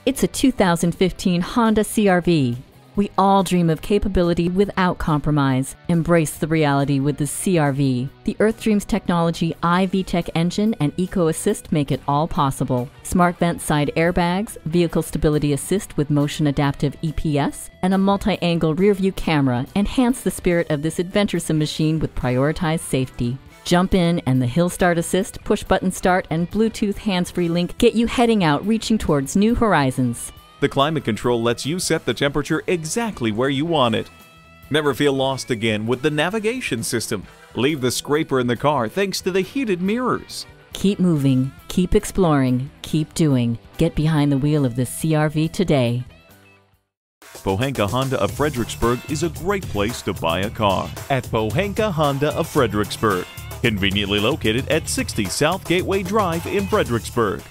It's a 2015 Honda CR-V. We all dream of capability without compromise. Embrace the reality with the CR-V. The Earthdreams Technology iVTEC engine and Eco Assist make it all possible. Smart Vent side airbags, vehicle stability assist with motion adaptive EPS, and a multi-angle rear view camera enhance the spirit of this adventuresome machine with prioritized safety. Jump in and the Hill Start Assist, push button start, and Bluetooth hands-free link get you heading out reaching towards new horizons. The climate control lets you set the temperature exactly where you want it. Never feel lost again with the navigation system. Leave the scraper in the car thanks to the heated mirrors. Keep moving, keep exploring, keep doing. Get behind the wheel of the CR-V today. Pohanka Honda of Fredericksburg is a great place to buy a car. At Pohanka Honda of Fredericksburg, conveniently located at 60 South Gateway Drive in Fredericksburg.